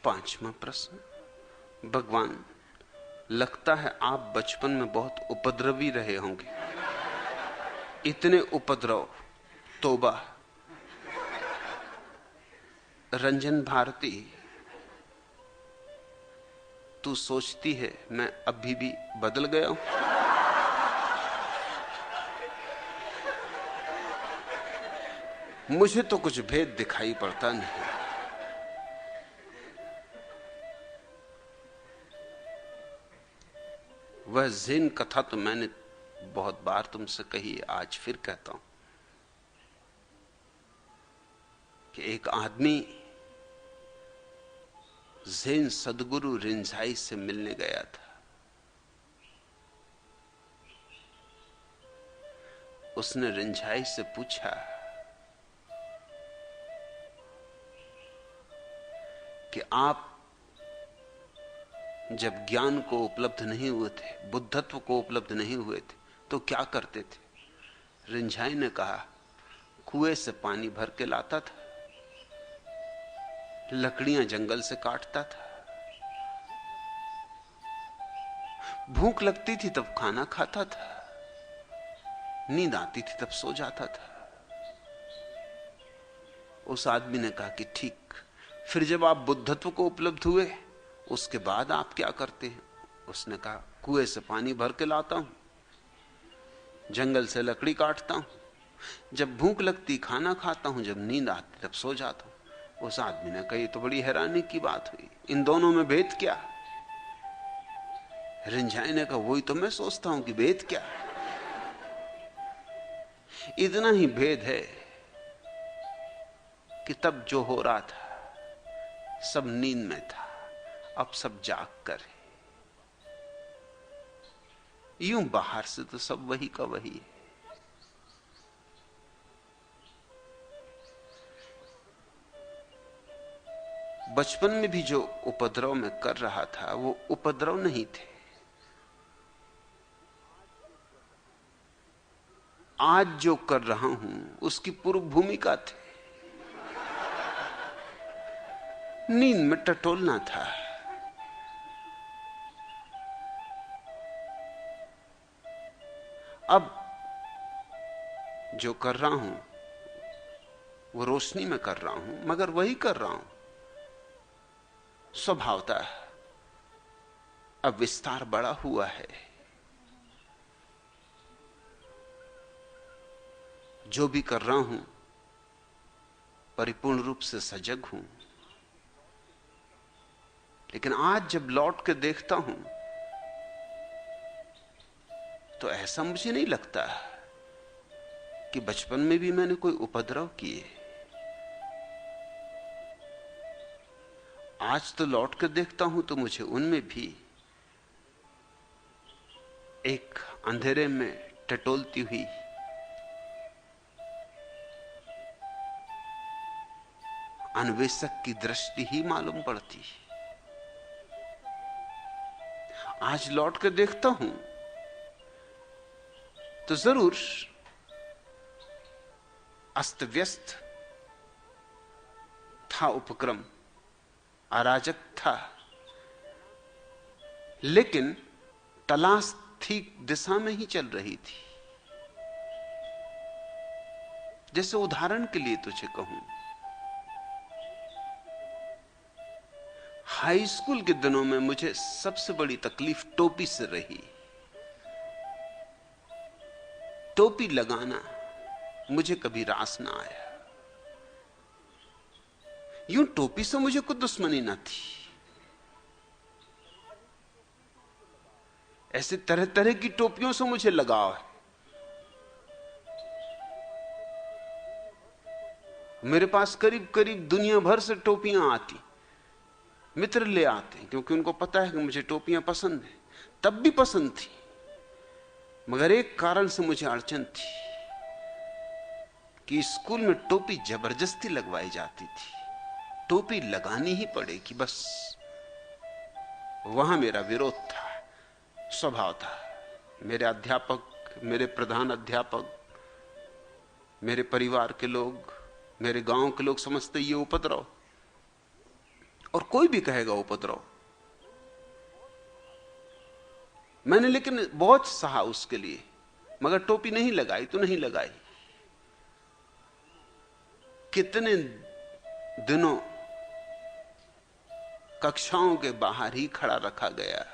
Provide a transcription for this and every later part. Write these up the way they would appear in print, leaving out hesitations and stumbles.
पांचवा प्रश्न। भगवान, लगता है आप बचपन में बहुत उपद्रवी रहे होंगे। इतने उपद्रव, तौबा। रंजन भारती, तू सोचती है मैं अभी भी बदल गया हूं? मुझे तो कुछ भेद दिखाई पड़ता नहीं। वह ज़ेन कथा तो मैंने बहुत बार तुमसे कही, आज फिर कहता हूं कि एक आदमी ज़ेन सदगुरु रिंझाई से मिलने गया था। उसने रिंझाई से पूछा कि आप जब ज्ञान को उपलब्ध नहीं हुए थे, बुद्धत्व को उपलब्ध नहीं हुए थे, तो क्या करते थे? रिंझाई ने कहा, कुएं से पानी भर के लाता था, लकड़ियां जंगल से काटता था, भूख लगती थी तब खाना खाता था, नींद आती थी तब सो जाता था। उस आदमी ने कहा कि ठीक, फिर जब आप बुद्धत्व को उपलब्ध हुए उसके बाद आप क्या करते हैं? उसने कहा, कुएं से पानी भर के लाता हूं, जंगल से लकड़ी काटता हूं, जब भूख लगती खाना खाता हूं, जब नींद आती तब सो जाता हूं। उस आदमी ने कहा, ये तो बड़ी हैरानी की बात हुई, इन दोनों में भेद क्या? रिंझाई ने कहा, वही तो मैं सोचता हूं कि भेद क्या। इतना ही भेद है कि तब जो हो रहा था सब नींद में था, अब सब जाग कर है। यूं बाहर से तो सब वही का वही है। बचपन में भी जो उपद्रव मैं कर रहा था वो उपद्रव नहीं थे, आज जो कर रहा हूं उसकी पूर्व भूमिका थी। नींद में टटोलना था। अब जो कर रहा हूं वो रोशनी में कर रहा हूं, मगर वही कर रहा हूं स्वभावतः। अब विस्तार बड़ा हुआ है, जो भी कर रहा हूं परिपूर्ण रूप से सजग हूं। लेकिन आज जब लौट के देखता हूं तो ऐसा मुझे नहीं लगता कि बचपन में भी मैंने कोई उपद्रव किए। आज तो लौट कर देखता हूं तो मुझे उनमें भी एक अंधेरे में टटोलती हुई अन्वेषक की दृष्टि ही मालूम पड़ती। आज लौट कर देखता हूं तो जरूर अस्त व्यस्त था उपक्रम, अराजक था, लेकिन तलाश ठीक दिशा में ही चल रही थी। जैसे उदाहरण के लिए तुझे कहूं, हाई स्कूल के दिनों में मुझे सबसे बड़ी तकलीफ टोपी से रही। टोपी लगाना मुझे कभी रास ना आया। यूं टोपी से मुझे कोई दुश्मनी ना थी, ऐसे तरह तरह की टोपियों से मुझे लगाव है। मेरे पास करीब करीब दुनिया भर से टोपियां आती, मित्र ले आते, क्योंकि उनको पता है कि मुझे टोपियां पसंद है। तब भी पसंद थी, मगर एक कारण से मुझे अड़चन थी कि स्कूल में टोपी जबरदस्ती लगवाई जाती थी। टोपी लगानी ही पड़ेगी बस। वहां मेरा विरोध था, स्वभाव था। मेरे अध्यापक, मेरे प्रधान अध्यापक, मेरे परिवार के लोग, मेरे गांव के लोग समझते ये उपद्रव। और कोई भी कहेगा उपद्रव। मैंने लेकिन बहुत सहा उसके लिए, मगर टोपी नहीं लगाई तो नहीं लगाई। कितने दिनों कक्षाओं के बाहर ही खड़ा रखा गया,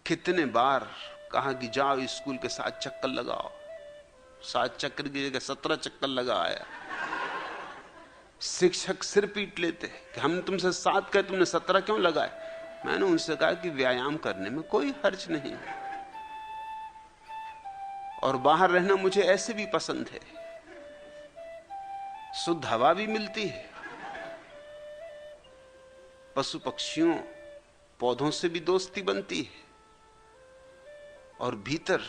कितने बार कहा कि जाओ स्कूल के 7 चक्कर लगाओ, 7 चक्कर की जगह 17 चक्कर लगा आया। शिक्षक सिर पीट लेते कि हम तुमसे 7 कहे, तुमने 17 क्यों लगाए। मैंने उनसे कहा कि व्यायाम करने में कोई हर्ज नहीं, और बाहर रहना मुझे ऐसे भी पसंद है, शुद्ध हवा भी मिलती है, पशु पक्षियों पौधों से भी दोस्ती बनती है, और भीतर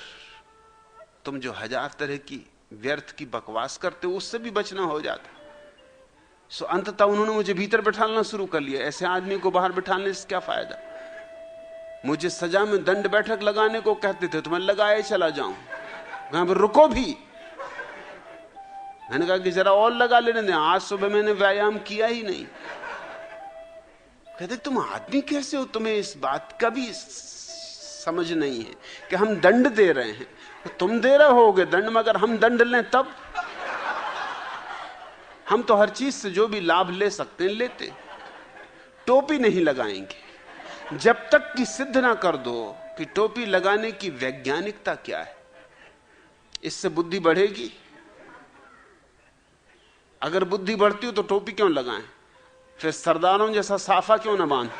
तुम जो 1000 तरह की व्यर्थ की बकवास करते हो उससे भी बचना हो जाता। सो अंततः उन्होंने मुझे भीतर बिठाना शुरू कर लिया। ऐसे आदमी को बाहर बिठाने से क्या फायदा। मुझे सजा में दंड बैठक लगाने को कहते थे तो मैं लगाए चला जाऊं, वहां पर रुको भी। मैंने कहा कि जरा और लगा लेने दें, आज सुबह मैंने व्यायाम किया ही नहीं। कहते तुम आदमी कैसे हो, तुम्हें इस बात का भी समझ नहीं है कि हम दंड दे रहे हैं। तुम दे रहे होगे दंड, मगर हम दंड लें तब। हम तो हर चीज से जो भी लाभ ले सकते हैं लेते। टोपी नहीं लगाएंगे जब तक कि सिद्ध ना कर दो कि टोपी लगाने की वैज्ञानिकता क्या है। इससे बुद्धि बढ़ेगी? अगर बुद्धि बढ़ती हो तो टोपी क्यों लगाएं, फिर सरदारों जैसा साफा क्यों ना बांध।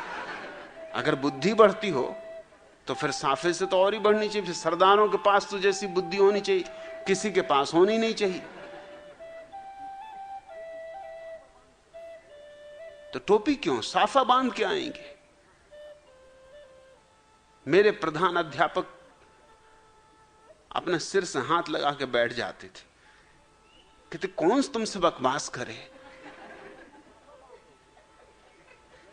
अगर बुद्धि बढ़ती हो तो फिर साफे से तो और ही बढ़नी चाहिए। फिर सरदारों के पास तो जैसी बुद्धि होनी चाहिए किसी के पास होनी नहीं चाहिए। तो टोपी क्यों, साफा बांध के आएंगे। मेरे प्रधान अध्यापक अपने सिर से हाथ लगा के बैठ जाते थे, कहते कौन तुमसे बकवास करे,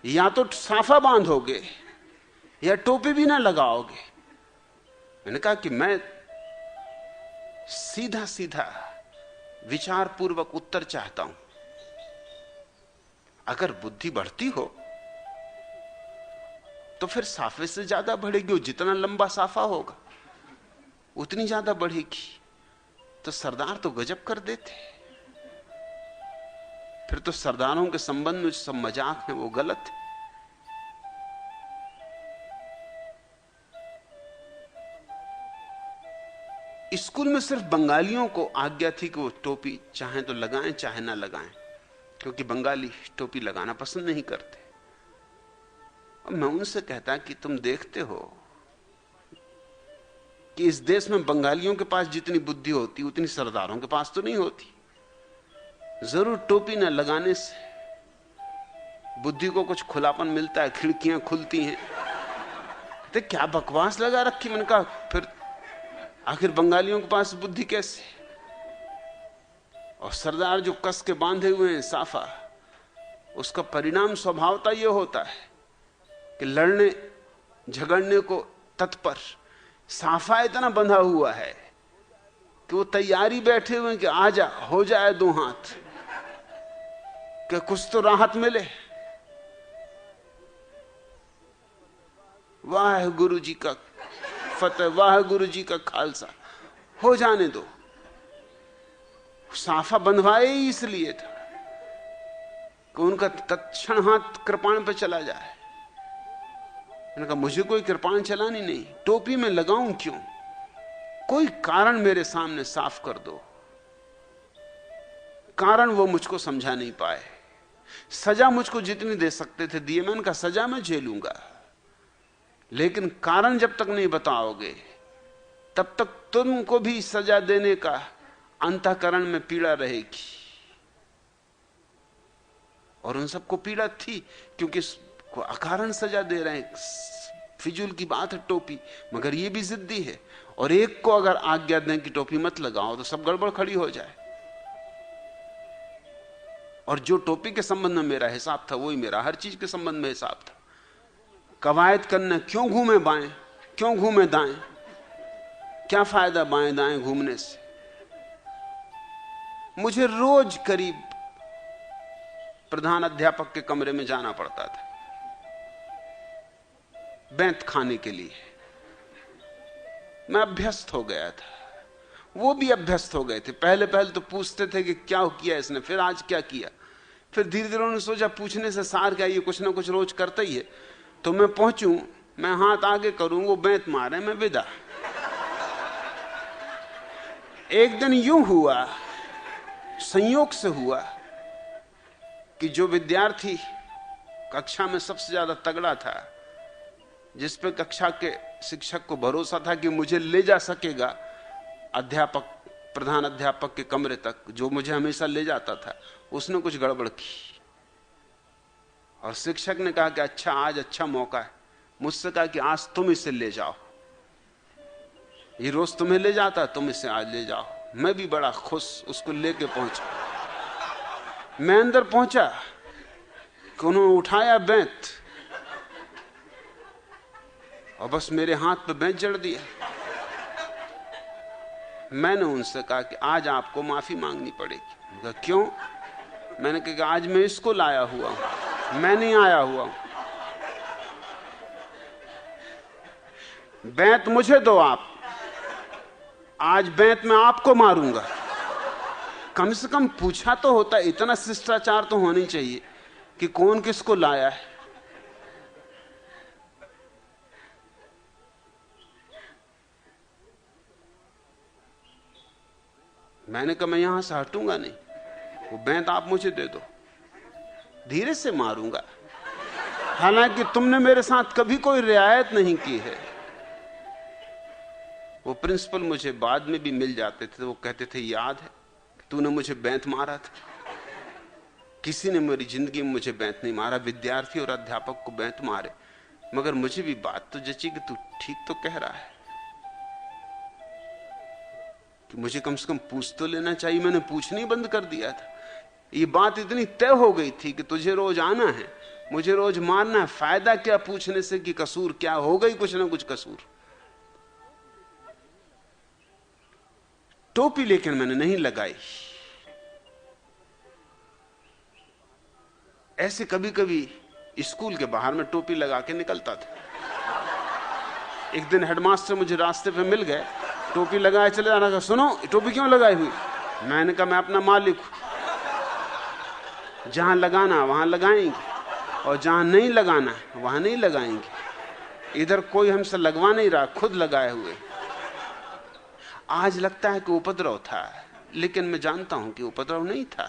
या तो साफा बांधोगे या टोपी भी ना लगाओगे। मैंने कहा कि मैं सीधा सीधा विचार पूर्वक उत्तर चाहता हूं। अगर बुद्धि बढ़ती हो तो फिर साफे से ज्यादा बढ़ेगी, जितना लंबा साफा होगा उतनी ज्यादा बढ़ेगी। तो सरदार तो गजब कर देते, फिर तो सरदारों के संबंध में सब मजाक है वो गलत है। स्कूल में सिर्फ बंगालियों को आज्ञा थी कि वो टोपी चाहे तो लगाएं चाहे ना लगाएं, क्योंकि बंगाली टोपी लगाना पसंद नहीं करते। और मैं उनसे कहता कि तुम देखते हो कि इस देश में बंगालियों के पास जितनी बुद्धि होती उतनी सरदारों के पास तो नहीं होती। जरूर टोपी न लगाने से बुद्धि को कुछ खुलापन मिलता है, खिड़कियां खुलती हैं। तो क्या बकवास लगा रखी। मैंने कहा फिर आखिर बंगालियों के पास बुद्धि कैसे। और सरदार जो कस के बांधे हुए हैं साफा, उसका परिणाम स्वभावता यह होता है कि लड़ने झगड़ने को तत्पर। साफा इतना बंधा हुआ है कि वो तैयारी बैठे हुए हैं कि आजा हो जाए 2 हाथ, कि कुछ तो राहत मिले। वाह गुरु जी का फतेह, वाह गुरु जी का खालसा, हो जाने दो। साफा बंधवाए ही इसलिए था कि उनका तत्क्षण हाथ कृपाण पे चला जाए। मैंने कहा मुझे कोई कृपाण चलानी नहीं, टोपी में लगाऊं क्यों। कोई कारण मेरे सामने साफ कर दो। कारण वो मुझको समझा नहीं पाए। सजा मुझको जितनी दे सकते थे दिए। मैंने कहा सजा मैं झेलूंगा, लेकिन कारण जब तक नहीं बताओगे तब तक तुमको भी सजा देने का अंतःकरण में पीड़ा रहेगी। और उन सबको पीड़ा थी क्योंकि अकारण सजा दे रहे हैं। फिजूल की बात है टोपी, मगर ये भी जिद्दी है। और एक को अगर आज्ञा दें कि टोपी मत लगाओ तो सब गड़बड़ खड़ी हो जाए। और जो टोपी के संबंध में मेरा हिसाब था वही मेरा हर चीज के संबंध में हिसाब था। कवायद करना, क्यों घूमे बाएं, क्यों घूमे दाएं, क्या फायदा बाएं दाएं घूमने से। मुझे रोज करीब प्रधान अध्यापक के कमरे में जाना पड़ता था बैंत खाने के लिए। मैं अभ्यस्त हो गया था, वो भी अभ्यस्त हो गए थे। पहले पहले तो पूछते थे कि क्या किया इसने, फिर आज क्या किया। फिर धीरे धीरे उन्होंने सोचा पूछने से सार क्या, ये कुछ ना कुछ रोज करता ही है। तो मैं पहुंचूं, मैं हाथ आगे करूं, वो बैंत मारे, मैं विदा। एक दिन यूं हुआ, संयोग से हुआ कि जो विद्यार्थी कक्षा में सबसे ज्यादा तगड़ा था, जिस पे कक्षा के शिक्षक को भरोसा था कि मुझे ले जा सकेगा अध्यापक, प्रधान अध्यापक के कमरे तक, जो मुझे हमेशा ले जाता था, उसने कुछ गड़बड़ की। और शिक्षक ने कहा कि अच्छा आज अच्छा मौका है। मुझसे कहा कि आज तुम इसे ले जाओ, ये रोज तुम्हें ले जाता, तुम इसे आज ले जाओ। मैं भी बड़ा खुश उसको लेके पहुंचा। मैं अंदर पहुंचा कि उन्होंने उठाया बैंत और बस मेरे हाथ पे बैंत जड़ दिया। मैंने उनसे कहा कि आज आपको माफी मांगनी पड़ेगी। कहा क्यों? मैंने कहा आज मैं इसको लाया हुआ हूं, मैं नहीं आया हुआ हूं। बैंत मुझे दो आप, आज बैंत मैं आपको मारूंगा। कम से कम पूछा तो होता, इतना शिष्टाचार तो होनी चाहिए कि कौन किसको लाया है। मैंने कहा मैं यहां से हटूंगा नहीं, वो बैंत आप मुझे दे दो, धीरे से मारूंगा। हालांकि तुमने मेरे साथ कभी कोई रियायत नहीं की है। वो प्रिंसिपल मुझे बाद में भी मिल जाते थे, वो कहते थे याद है तूने मुझे बैंत मारा था? किसी ने मेरी जिंदगी में मुझे बैंत नहीं मारा, विद्यार्थी और अध्यापक को बैंत मारे। मगर मुझे भी बात तो जची कि तू ठीक तो कह रहा है, कि मुझे कम से कम पूछ तो लेना चाहिए। मैंने पूछना ही बंद कर दिया था। ये बात इतनी तय हो गई थी कि तुझे रोज आना है, मुझे रोज मारना है, फायदा क्या पूछने से कि कसूर क्या, हो गई कुछ ना कुछ कसूर। टोपी लेकिन मैंने नहीं लगाई। ऐसे कभी कभी स्कूल के बाहर में टोपी लगा के निकलता था। एक दिन हेडमास्टर मुझे रास्ते पे मिल गए, टोपी लगाए चले जाना। का सुनो टोपी क्यों लगाई हुई? मैंने कहा मैं अपना मालिक हूं, जहां लगाना वहां लगाएंगे और जहां नहीं लगाना वहां नहीं लगाएंगे। इधर कोई हमसे लगवा नहीं रहा, खुद लगाए हुए। आज लगता है कि उपद्रव था, लेकिन मैं जानता हूं कि उपद्रव नहीं था।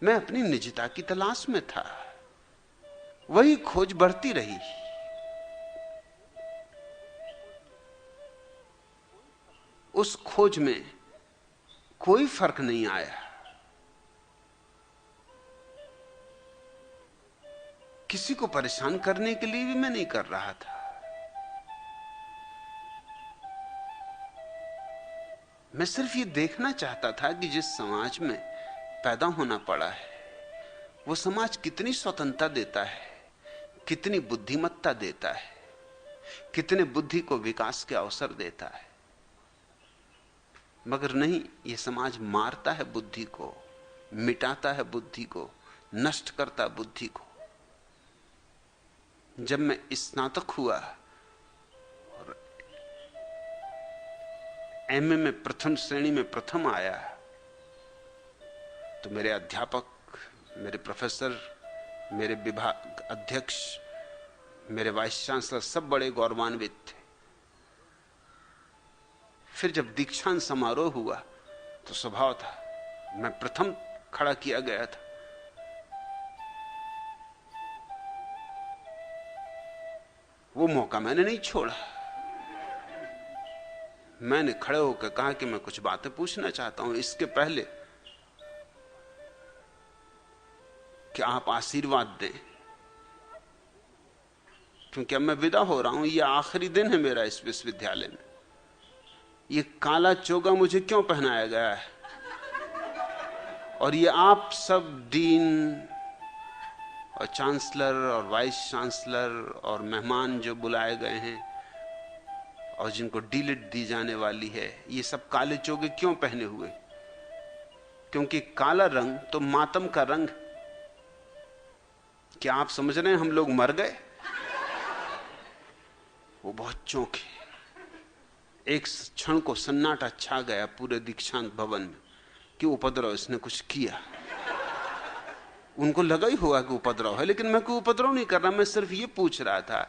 मैं अपनी निजता की तलाश में था। वही खोज बढ़ती रही। उस खोज में कोई फर्क नहीं आया। किसी को परेशान करने के लिए भी मैं नहीं कर रहा था। मैं सिर्फ ये देखना चाहता था कि जिस समाज में पैदा होना पड़ा है, वो समाज कितनी स्वतंत्रता देता है, कितनी बुद्धिमत्ता देता है, कितने बुद्धि को विकास के अवसर देता है। मगर नहीं, ये समाज मारता है बुद्धि को, मिटाता है बुद्धि को, नष्ट करता है बुद्धि को। जब मैं स्नातक हुआ और एमए में प्रथम श्रेणी में प्रथम आया, तो मेरे अध्यापक, मेरे प्रोफेसर, मेरे विभाग अध्यक्ष, मेरे वाइस चांसलर सब बड़े गौरवान्वित थे। फिर जब दीक्षांत समारोह हुआ तो स्वभाव था, मैं प्रथम खड़ा किया गया था। वो मौका मैंने नहीं छोड़ा। मैंने खड़े होकर कहा कि मैं कुछ बातें पूछना चाहता हूं, इसके पहले कि आप आशीर्वाद दें, क्योंकि अब मैं विदा हो रहा हूं। यह आखिरी दिन है मेरा इस विश्वविद्यालय में। ये काला चोगा मुझे क्यों पहनाया गया है? और ये आप सब डीन और चांसलर और वाइस चांसलर और मेहमान जो बुलाए गए हैं और जिनको डीलिट दी जाने वाली है, ये सब काले चोगे क्यों पहने हुए? क्योंकि काला रंग तो मातम का रंग, क्या आप समझ रहे हैं हम लोग मर गए? वो बहुत चौंके। एक क्षण को सन्नाटा छा गया पूरे दीक्षांत भवन में कि उपद्रव इसने कुछ किया। उनको लगा ही होगा कि उपद्रव है, लेकिन मैं कोई उपद्रव नहीं कर रहा। मैं सिर्फ ये पूछ रहा था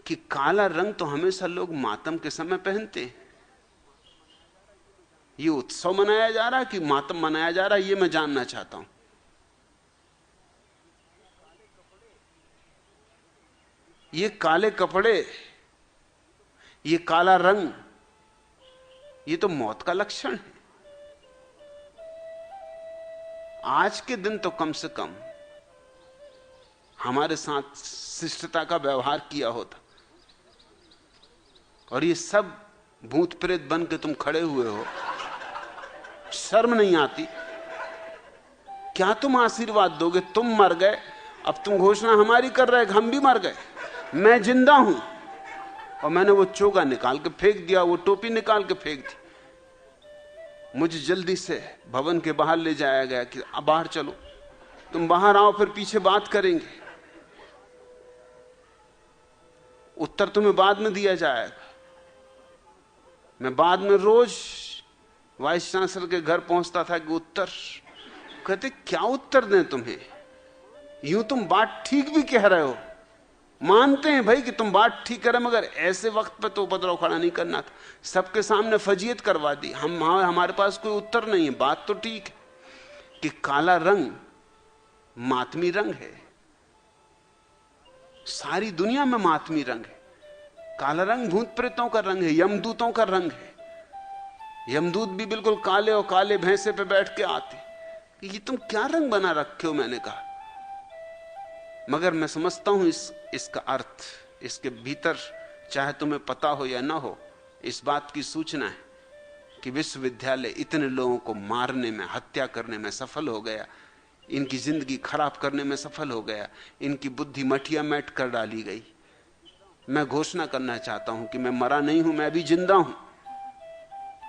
कि काला रंग तो हमेशा लोग मातम के समय पहनते हैं। ये उत्सव मनाया जा रहा है कि मातम मनाया जा रहा है, ये मैं जानना चाहता हूं। ये काले कपड़े, ये काला रंग, ये तो मौत का लक्षण है। आज के दिन तो कम से कम हमारे साथ शिष्टता का व्यवहार किया होता, और ये सब भूत प्रेत बन के तुम खड़े हुए हो। शर्म नहीं आती? क्या तुम आशीर्वाद दोगे? तुम मर गए, अब तुम घोषणा हमारी कर रहे हैं हम भी मर गए। मैं जिंदा हूं। और मैंने वो चोगा निकाल के फेंक दिया, वो टोपी निकाल के फेंक दी। मुझे जल्दी से भवन के बाहर ले जाया गया कि अब बाहर चलो, तुम बाहर आओ, फिर पीछे बात करेंगे। उत्तर तुम्हें बाद में दिया जाएगा। मैं बाद में रोज वाइस चांसलर के घर पहुंचता था कि उत्तर, कहते क्या उत्तर दें तुम्हें? यूं तुम बात ठीक भी कह रहे हो, मानते हैं भाई कि तुम बात ठीक कर रहे, मगर ऐसे वक्त पे तो उपद्रव खड़ा नहीं करना था। सबके सामने फजीयत करवा दी। हमारे पास कोई उत्तर नहीं है। बात तो ठीक है कि काला रंग मातमी रंग है, सारी दुनिया में मातमी रंग है। काला रंग भूत प्रेतों का रंग है, यमदूतों का रंग है। यमदूत भी बिल्कुल काले और काले भैंसे पे बैठ के आते। ये तुम क्या रंग बना रखे हो? मैंने कहा, मगर मैं समझता हूं इसका अर्थ, इसके भीतर, चाहे तुम्हें पता हो या ना हो, इस बात की सूचना है कि विश्वविद्यालय इतने लोगों को मारने में, हत्या करने में सफल हो गया, इनकी जिंदगी खराब करने में सफल हो गया, इनकी बुद्धि मटिया मैट कर डाली गई। मैं घोषणा करना चाहता हूं कि मैं मरा नहीं हूं, मैं अभी जिंदा हूं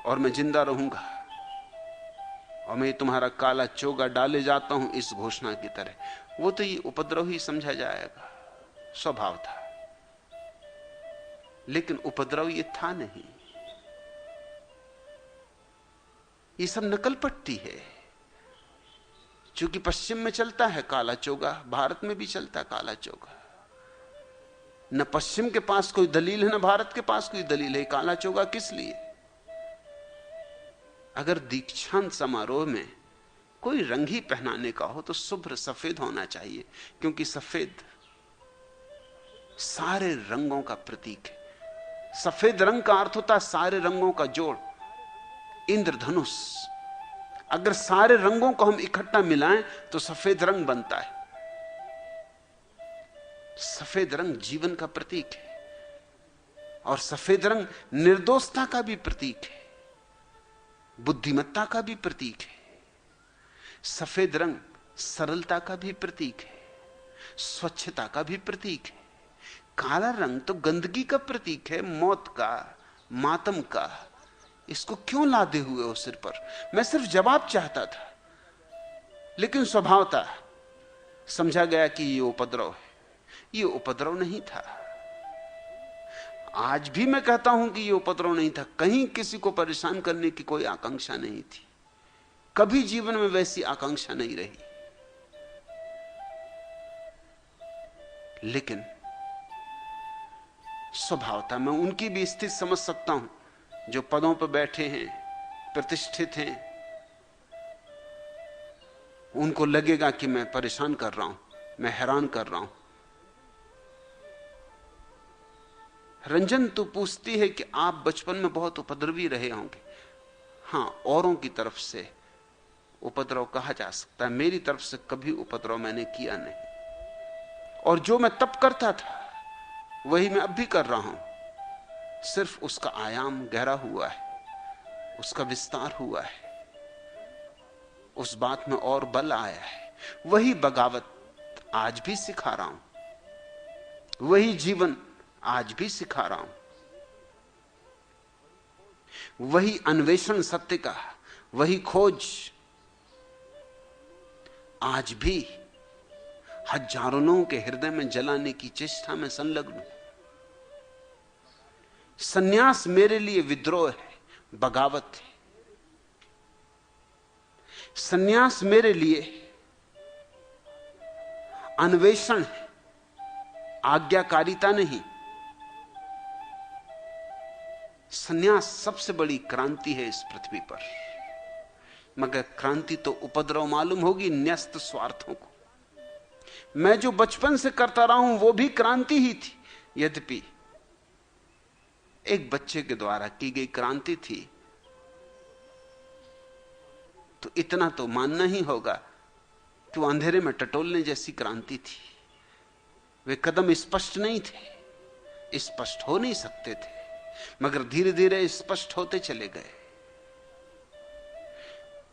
और मैं जिंदा रहूंगा। और मैं तुम्हारा काला चोगा डाले जाता हूं इस घोषणा की तरह। वो तो ये उपद्रव ही समझा जाएगा, स्वभाव था। लेकिन उपद्रव ये था नहीं, ये सब नकल पट्टी है। क्योंकि पश्चिम में चलता है काला चोगा, भारत में भी चलता है काला चोगा। न पश्चिम के पास कोई दलील है, न भारत के पास कोई दलील है। काला चोगा किस लिए? अगर दीक्षांत समारोह में कोई रंग ही पहनाने का हो तो शुभ्र सफेद होना चाहिए, क्योंकि सफेद सारे रंगों का प्रतीक है। सफेद रंग का अर्थ होता है सारे रंगों का जोड़, इंद्रधनुष। अगर सारे रंगों को हम इकट्ठा मिलाएं तो सफेद रंग बनता है। सफेद रंग जीवन का प्रतीक है, और सफेद रंग निर्दोषता का भी प्रतीक है, बुद्धिमत्ता का भी प्रतीक है। सफेद रंग सरलता का भी प्रतीक है, स्वच्छता का भी प्रतीक है। काला रंग तो गंदगी का प्रतीक है, मौत का, मातम का। इसको क्यों लादे हुए हो सिर पर? मैं सिर्फ जवाब चाहता था, लेकिन स्वभावतः समझा गया कि ये उपद्रव है। ये उपद्रव नहीं था। आज भी मैं कहता हूं कि ये उपद्रव नहीं था। कहीं किसी को परेशान करने की कोई आकांक्षा नहीं थी, कभी जीवन में वैसी आकांक्षा नहीं रही। लेकिन स्वभावतः मैं उनकी भी स्थिति समझ सकता हूं जो पदों पर बैठे हैं, प्रतिष्ठित हैं। उनको लगेगा कि मैं परेशान कर रहा हूं, मैं हैरान कर रहा हूं। रंजन तो पूछती है कि आप बचपन में बहुत उपद्रवी रहे होंगे। हां, औरों की तरफ से उपद्रव कहा जा सकता है, मेरी तरफ से कभी उपद्रव मैंने किया नहीं। और जो मैं तब करता था वही मैं अब भी कर रहा हूं, सिर्फ उसका आयाम गहरा हुआ है, उसका विस्तार हुआ है, उस बात में और बल आया है। वही बगावत आज भी सिखा रहा हूं, वही जीवन आज भी सिखा रहा हूं, वही अन्वेषण सत्य का, वही खोज आज भी हजारों लोगों के हृदय में जलाने की चेष्टा में संलग्न हूं। सन्यास मेरे लिए विद्रोह है, बगावत है। सन्यास मेरे लिए अन्वेषण है, आज्ञाकारिता नहीं। सन्यास सबसे बड़ी क्रांति है इस पृथ्वी पर। मगर क्रांति तो उपद्रव मालूम होगी न्यस्त स्वार्थों को। मैं जो बचपन से करता रहा हूं वो भी क्रांति ही थी, यद्यपि एक बच्चे के द्वारा की गई क्रांति थी, तो इतना तो मानना ही होगा कि वो अंधेरे में टटोलने जैसी क्रांति थी। वे कदम स्पष्ट नहीं थे, स्पष्ट हो नहीं सकते थे, मगर धीरे धीरे स्पष्ट होते चले गए।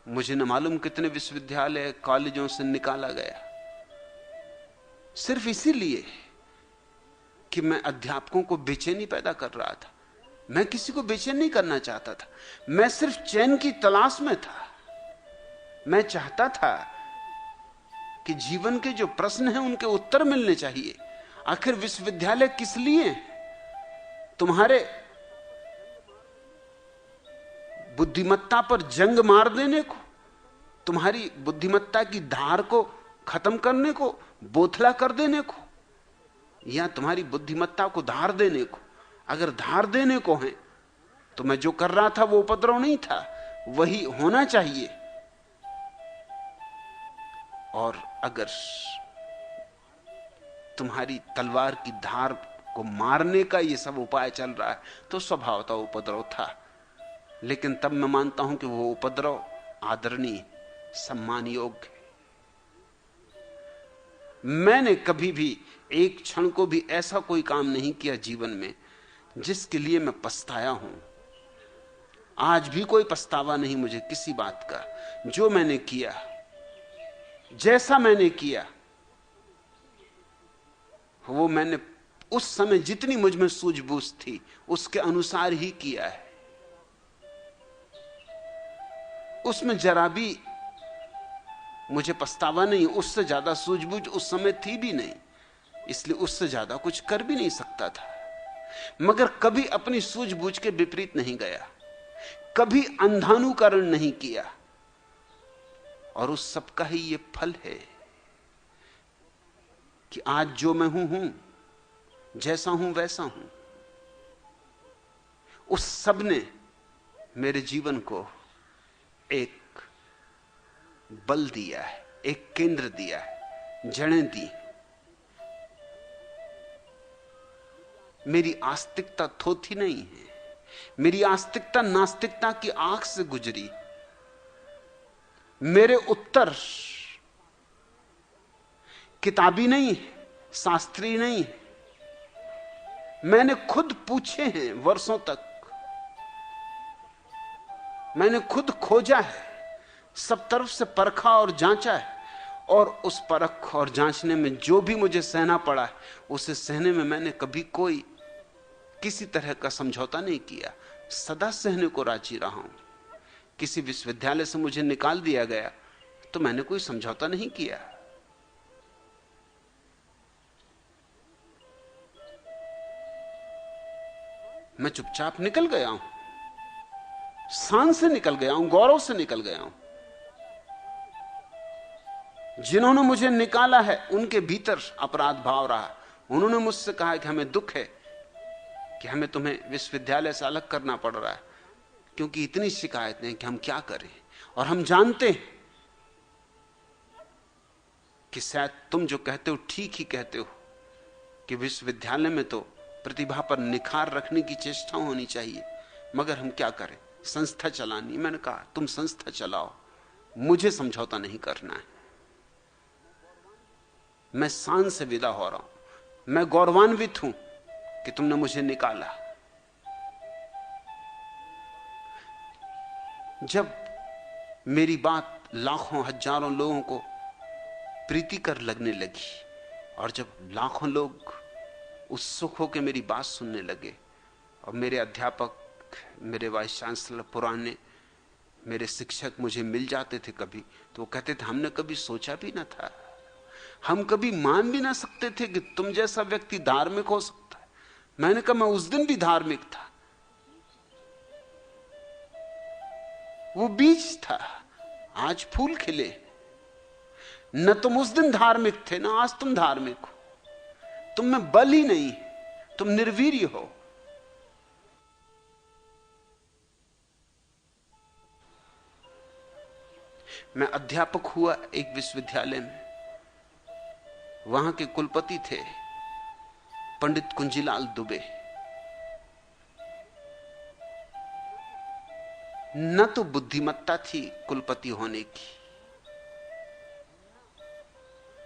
मुझे न मालूम कितने विश्वविद्यालय कॉलेजों से निकाला गया, सिर्फ इसीलिए कि मैं अध्यापकों को बेचैनी पैदा कर रहा था। मैं किसी को बेचैन नहीं करना चाहता था, मैं सिर्फ चैन की तलाश में था। मैं चाहता था कि जीवन के जो प्रश्न हैं उनके उत्तर मिलने चाहिए। आखिर विश्वविद्यालय किस लिए? तुम्हारे बुद्धिमत्ता पर जंग मार देने को, तुम्हारी बुद्धिमत्ता की धार को खत्म करने को, बोथला कर देने को, या तुम्हारी बुद्धिमत्ता को धार देने को? अगर धार देने को है तो मैं जो कर रहा था वो उपद्रव नहीं था, वही होना चाहिए। और अगर तुम्हारी तलवार की धार को मारने का ये सब उपाय चल रहा है तो स्वभावतः उपद्रव था। लेकिन तब मैं मानता हूं कि वो उपद्रव आदरणीय, सम्मान योग्य है। मैंने कभी भी एक क्षण को भी ऐसा कोई काम नहीं किया जीवन में जिसके लिए मैं पछताया हूं। आज भी कोई पछतावा नहीं मुझे किसी बात का। जो मैंने किया, जैसा मैंने किया, वो मैंने उस समय जितनी मुझ में सूझबूझ थी उसके अनुसार ही किया है। उसमें जरा भी मुझे पछतावा नहीं। उससे ज्यादा सूझबूझ उस समय थी भी नहीं, इसलिए उससे ज्यादा कुछ कर भी नहीं सकता था। मगर कभी अपनी सूझबूझ के विपरीत नहीं गया, कभी अंधानुकरण नहीं किया, और उस सब का ही ये फल है कि आज जो मैं हूं, जैसा हूं वैसा हूं। उस सब ने मेरे जीवन को एक बल दिया है, एक केंद्र दिया है, जड़ें दी। मेरी आस्तिकता थोथी नहीं है, मेरी आस्तिकता नास्तिकता की आंख से गुजरी। मेरे उत्तर किताबी नहीं है, शास्त्रीय नहीं है। मैंने खुद पूछे हैं वर्षों तक, मैंने खुद खोजा है, सब तरफ से परखा और जांचा है, और उस परख और जांचने में जो भी मुझे सहना पड़ा है उसे सहने में मैंने कभी कोई किसी तरह का समझौता नहीं किया। सदा सहने को राजी रहा हूं। किसी विश्वविद्यालय से मुझे निकाल दिया गया तो मैंने कोई समझौता नहीं किया। मैं चुपचाप निकल गया हूं, शान से निकल गया हूं, गौरव से निकल गया हूं। जिन्होंने मुझे निकाला है उनके भीतर अपराध भाव रहा। उन्होंने मुझसे कहा कि हमें दुख है कि हमें तुम्हें विश्वविद्यालय से अलग करना पड़ रहा है, क्योंकि इतनी शिकायतें कि हम क्या करें। और हम जानते हैं कि शायद तुम जो कहते हो ठीक ही कहते हो कि विश्वविद्यालय में तो प्रतिभा पर निखार रखने की चेष्टा होनी चाहिए, मगर हम क्या करें, संस्था चलानी। मैंने कहा तुम संस्था चलाओ, मुझे समझौता नहीं करना है। मैं शान से विदा हो रहा हूं। मैं गौरवान्वित हूं कि तुमने मुझे निकाला। जब मेरी बात लाखों हजारों लोगों को प्रीतिकर लगने लगी और जब लाखों लोग उत्सुक होकर मेरी बात सुनने लगे, और मेरे अध्यापक, मेरे वाइस चांसलर पुराने, मेरे शिक्षक मुझे मिल जाते थे कभी, तो वो कहते थे हमने कभी सोचा भी ना था, हम कभी मान भी ना सकते थे कि तुम जैसा व्यक्ति धार्मिक हो सकता है। मैंने कहा मैं उस दिन भी धार्मिक था, वो बीज था, आज फूल खिले। न तुम उस दिन धार्मिक थे, ना आज तुम धार्मिक हो। तुम में बल ही नहीं, तुम निर्वीर्य हो। मैं अध्यापक हुआ एक विश्वविद्यालय में। वहां के कुलपति थे पंडित कुंजीलाल दुबे। न तो बुद्धिमत्ता थी कुलपति होने की,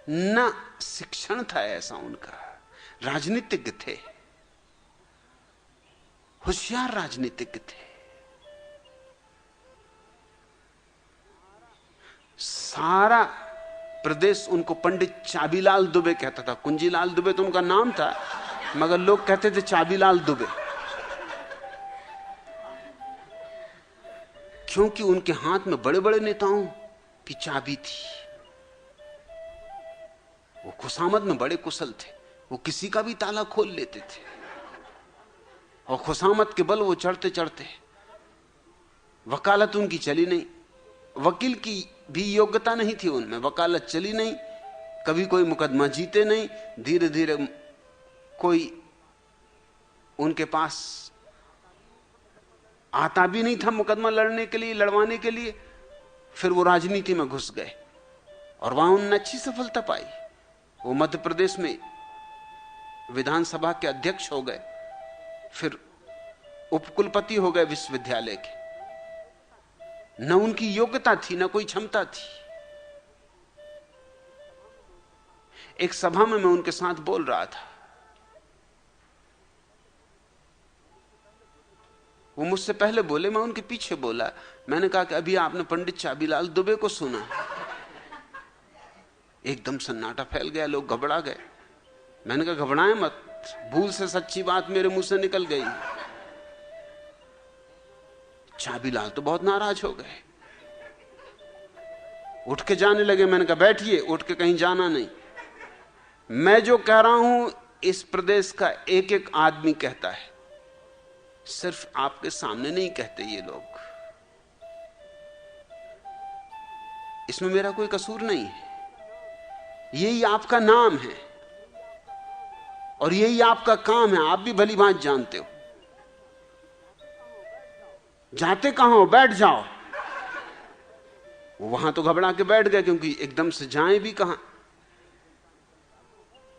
न शिक्षण था ऐसा उनका। राजनीतिज्ञ थे, होशियार राजनीतिज्ञ थे। सारा प्रदेश उनको पंडित चाबीलाल दुबे कहता था। कुंजीलाल दुबे तो उनका नाम था, मगर लोग कहते थे चाबीलाल दुबे, क्योंकि उनके हाथ में बड़े बड़े नेताओं की चाबी थी। वो खुशामद में बड़े कुशल थे, वो किसी का भी ताला खोल लेते थे। और खुशामद के बल वो चढ़ते चढ़ते, वकालत उनकी चली नहीं, वकील की भी योग्यता नहीं थी उनमें, वकालत चली नहीं, कभी कोई मुकदमा जीते नहीं। धीरे धीरे कोई उनके पास आता भी नहीं था मुकदमा लड़ने के लिए, लड़वाने के लिए। फिर वो राजनीति में घुस गए और वहां उन्होंने अच्छी सफलता पाई। वो मध्य प्रदेश में विधानसभा के अध्यक्ष हो गए, फिर उपकुलपति हो गए विश्वविद्यालय के। न उनकी योग्यता थी, न कोई क्षमता थी। एक सभा में मैं उनके साथ बोल रहा था, वो मुझसे पहले बोले, मैं उनके पीछे बोला। मैंने कहा कि अभी आपने पंडित चाबीलाल दुबे को सुना? एकदम सन्नाटा फैल गया, लोग घबरा गए। मैंने कहा घबराएं मत, भूल से सच्ची बात मेरे मुंह से निकल गई। चाबीलाल तो बहुत नाराज हो गए, उठ के जाने लगे। मैंने कहा बैठिए, उठ के कहीं जाना नहीं। मैं जो कह रहा हूं इस प्रदेश का एक एक आदमी कहता है, सिर्फ आपके सामने नहीं कहते ये लोग। इसमें मेरा कोई कसूर नहीं है, यही आपका नाम है और यही आपका काम है। आप भी भली भांति जानते हो। जाते कहां हो, बैठ जाओ। वहां तो घबरा के बैठ गए, क्योंकि एकदम से जाएं भी कहां।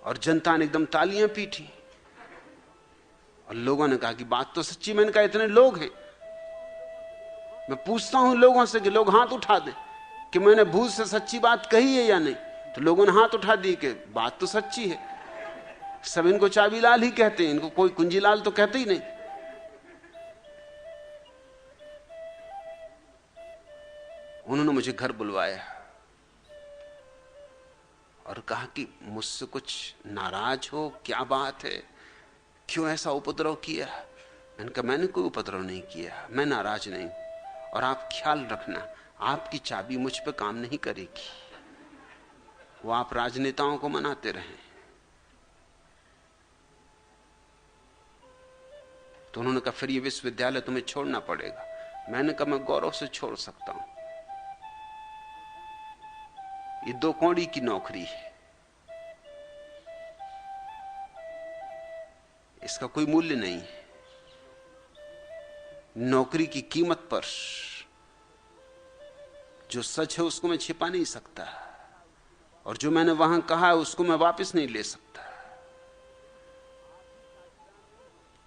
और जनता ने एकदम तालियां पीटी और लोगों ने कहा कि बात तो सच्ची। मैंने कहा इतने लोग हैं, मैं पूछता हूं लोगों से कि लोग हाथ उठा दें कि मैंने भूल से सच्ची बात कही है या नहीं। तो लोगों ने हाथ उठा दी कि बात तो सच्ची है। सब इनको चाबीलाल ही कहते हैं, इनको कोई कुंजीलाल तो कहते ही नहीं। उन्होंने मुझे घर बुलवाया और कहा कि मुझसे कुछ नाराज हो, क्या बात है, क्यों ऐसा उपद्रव किया? मैंने कहा मैंने कोई उपद्रव नहीं किया, मैं नाराज नहीं। और आप ख्याल रखना, आपकी चाबी मुझ पे काम नहीं करेगी। वो आप राजनेताओं को मनाते रहें। तो उन्होंने कहा फिर ये विश्वविद्यालय तुम्हें छोड़ना पड़ेगा। मैंने कहा मैं गौरव से छोड़ सकता हूं, ये 2 कौड़ी की नौकरी है, इसका कोई मूल्य नहीं है। नौकरी की कीमत पर जो सच है उसको मैं छिपा नहीं सकता, और जो मैंने वहां कहा है उसको मैं वापस नहीं ले सकता।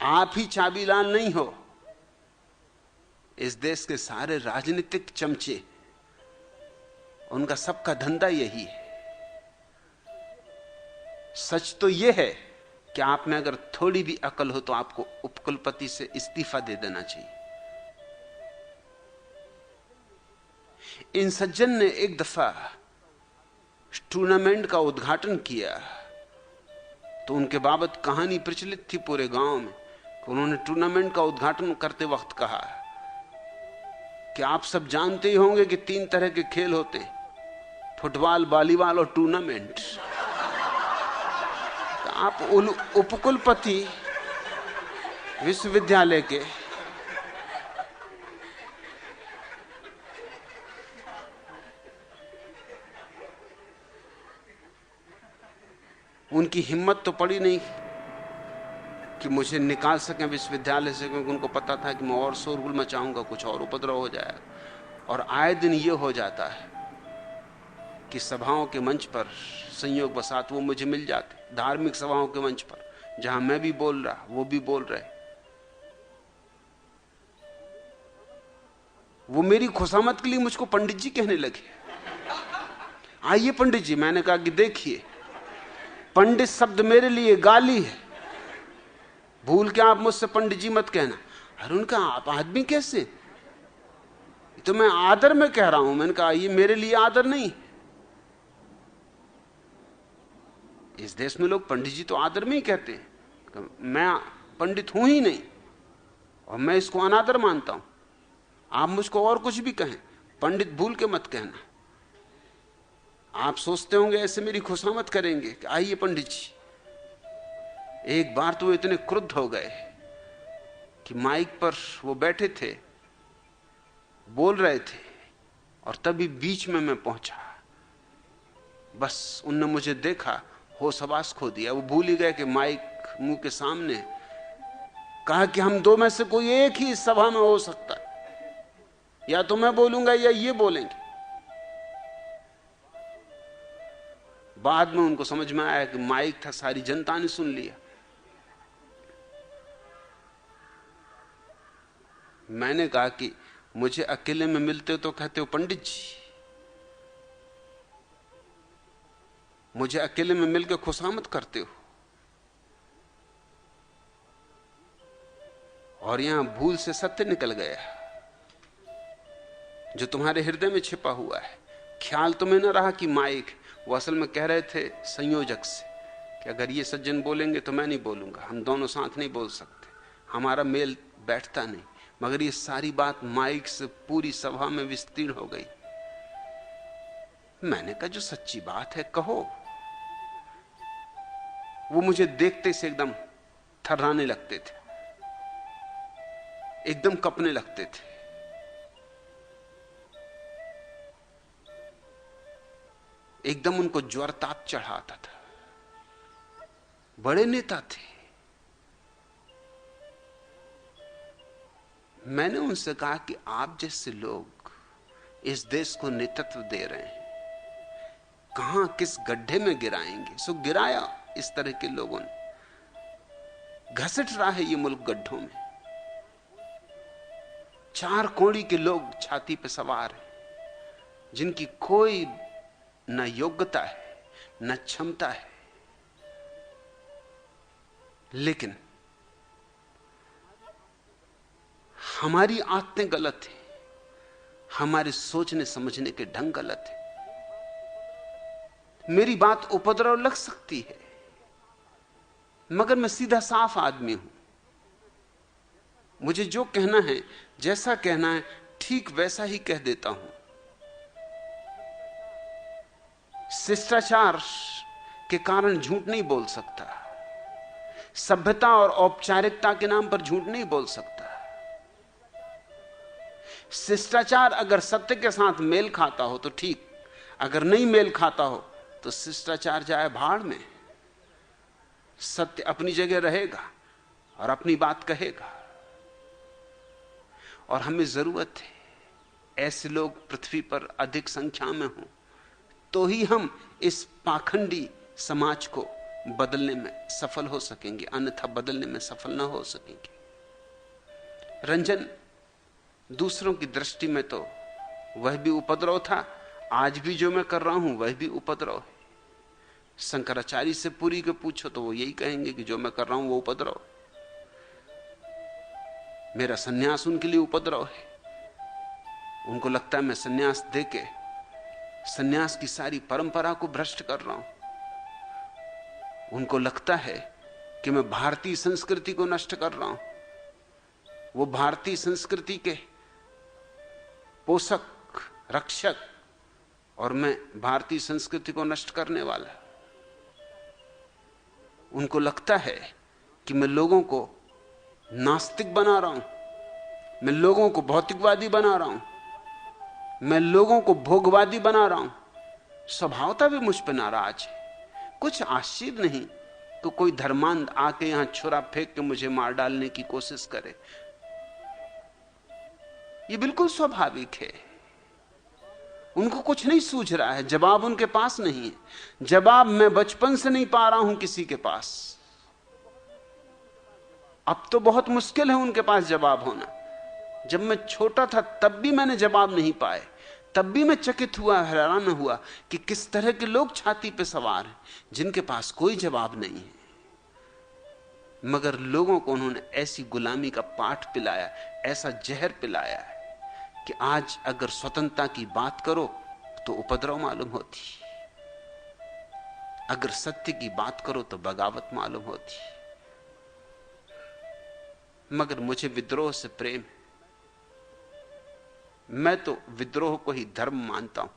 आप ही चाबीलाल नहीं हो, इस देश के सारे राजनीतिक चमचे, उनका सबका धंधा यही है। सच तो यह है कि आप में अगर थोड़ी भी अकल हो तो आपको उपकुलपति से इस्तीफा दे देना चाहिए। इन सज्जन ने एक दफा टूर्नामेंट का उद्घाटन किया तो उनके बाबत कहानी प्रचलित थी पूरे गांव में। उन्होंने टूर्नामेंट का उद्घाटन करते वक्त कहा कि आप सब जानते ही होंगे कि 3 तरह के खेल होते हैं, फुटबॉल, वॉलीबॉल और टूर्नामेंट। आप उपकुलपति विश्वविद्यालय के, उनकी हिम्मत तो पड़ी नहीं कि मुझे निकाल सकें विश्वविद्यालय से, क्योंकि उनको पता था कि मैं और शोरगुल मचाऊंगा, कुछ और उपद्रव हो जाएगा। और आए दिन ये हो जाता है कि सभाओं के मंच पर संयोग बसात वो मुझे मिल जाते, धार्मिक सभाओं के मंच पर जहां मैं भी बोल रहा वो भी बोल रहे। वो मेरी खुशामद के लिए मुझको पंडित जी कहने लगे, आइए पंडित जी। मैंने कहा कि देखिए, पंडित शब्द मेरे लिए गाली है, भूल के आप मुझसे पंडित जी मत कहना। अरे उनका आप आदमी कैसे, तो मैं आदर में कह रहा हूं। मैंने कहा ये मेरे लिए आदर नहीं। इस देश में लोग पंडित जी तो आदर में ही कहते हैं, मैं पंडित हूं ही नहीं और मैं इसको अनादर मानता हूं। आप मुझको और कुछ भी कहें, पंडित भूल के मत कहना। आप सोचते होंगे ऐसे मेरी खुशामद करेंगे कि आइए पंडित जी। एक बार तो इतने क्रुद्ध हो गए कि माइक पर वो बैठे थे, बोल रहे थे, और तभी बीच में मैं पहुंचा। बस उनने मुझे देखा, होश हवास खो दिया। वो भूल ही गए कि माइक मुंह के सामने। कहा कि हम दो में से कोई एक ही इस सभा में हो सकता है, या तो मैं बोलूंगा या ये बोलेंगे। बाद में उनको समझ में आया कि माइक था, सारी जनता ने सुन लिया। मैंने कहा कि मुझे अकेले में मिलते तो कहते हो पंडित जी, मुझे अकेले में मिलकर खुशामद करते हो, और यहां भूल से सत्य निकल गया जो तुम्हारे हृदय में छिपा हुआ है। ख्याल तुम्हें न रहा कि माइक, वो असल में कह रहे थे संयोजक से कि अगर ये सज्जन बोलेंगे तो मैं नहीं बोलूंगा, हम दोनों साथ नहीं बोल सकते, हमारा मेल बैठता नहीं। मगर ये सारी बात माइक से पूरी सभा में विस्तीर्ण हो गई। मैंने कहा जो सच्ची बात है कहो। वो मुझे देखते से एकदम थर्राने लगते थे, एकदम कपने लगते थे। एकदम उनको ज्वर ताप चढ़ाता था। बड़े नेता थे। मैंने उनसे कहा कि आप जैसे लोग इस देश को नेतृत्व दे रहे हैं, कहां किस गड्ढे में गिराएंगे। सो गिराया इस तरह के लोगों ने। घसीट रहा है ये मुल्क गड्ढों में। चार कोड़ी के लोग छाती पे सवार हैं, जिनकी कोई न योग्यता है न क्षमता है, लेकिन हमारी आदतें गलत हैं, हमारे सोचने समझने के ढंग गलत है। मेरी बात उपद्रव लग सकती है, मगर मैं सीधा साफ आदमी हूं। मुझे जो कहना है, जैसा कहना है, ठीक वैसा ही कह देता हूं। शिष्टाचार के कारण झूठ नहीं बोल सकता, सभ्यता और औपचारिकता के नाम पर झूठ नहीं बोल सकता। शिष्टाचार अगर सत्य के साथ मेल खाता हो तो ठीक, अगर नहीं मेल खाता हो तो शिष्टाचार जाए भाड़ में। सत्य अपनी जगह रहेगा और अपनी बात कहेगा। और हमें जरूरत है ऐसे लोग पृथ्वी पर अधिक संख्या में हों, तो ही हम इस पाखंडी समाज को बदलने में सफल हो सकेंगे, अन्यथा बदलने में सफल ना हो सकेंगे। रंजन दूसरों की दृष्टि में तो वह भी उपद्रव था, आज भी जो मैं कर रहा हूं वह भी उपद्रव है। शंकराचार्य से पूरी के पूछो तो वो यही कहेंगे कि जो मैं कर रहा हूं वो उपद्रव है। मेरा सन्यास उनके लिए उपद्रव है। उनको लगता है मैं सन्यास देके सन्यास की सारी परंपरा को भ्रष्ट कर रहा हूं। उनको लगता है कि मैं भारतीय संस्कृति को नष्ट कर रहा हूं। वो भारतीय संस्कृति के पोषक, रक्षक, और मैं भारतीय संस्कृति को नष्ट करने वाला। उनको लगता है कि मैं लोगों को नास्तिक बना रहा हूं, मैं लोगों को भौतिकवादी बना रहा हूं, मैं लोगों को भोगवादी बना रहा हूं। स्वभावता भी मुझ पर नाराज है। कुछ आश्चर्य नहीं तो कोई धर्मांध आके यहां छुरा फेंक के मुझे मार डालने की कोशिश करे। यह बिल्कुल स्वाभाविक है। उनको कुछ नहीं सूझ रहा है, जवाब उनके पास नहीं है। जवाब मैं बचपन से नहीं पा रहा हूं किसी के पास। अब तो बहुत मुश्किल है उनके पास जवाब होना। जब मैं छोटा था तब भी मैंने जवाब नहीं पाए। तब भी मैं चकित हुआ, हैरान हुआ कि किस तरह के लोग छाती पे सवार हैं जिनके पास कोई जवाब नहीं है। मगर लोगों को उन्होंने ऐसी गुलामी का पाठ पिलाया, ऐसा जहर पिलाया है कि आज अगर स्वतंत्रता की बात करो तो उपद्रव मालूम होती, अगर सत्य की बात करो तो बगावत मालूम होती। मगर मुझे विद्रोह से प्रेम है। मैं तो विद्रोह को ही धर्म मानता हूं।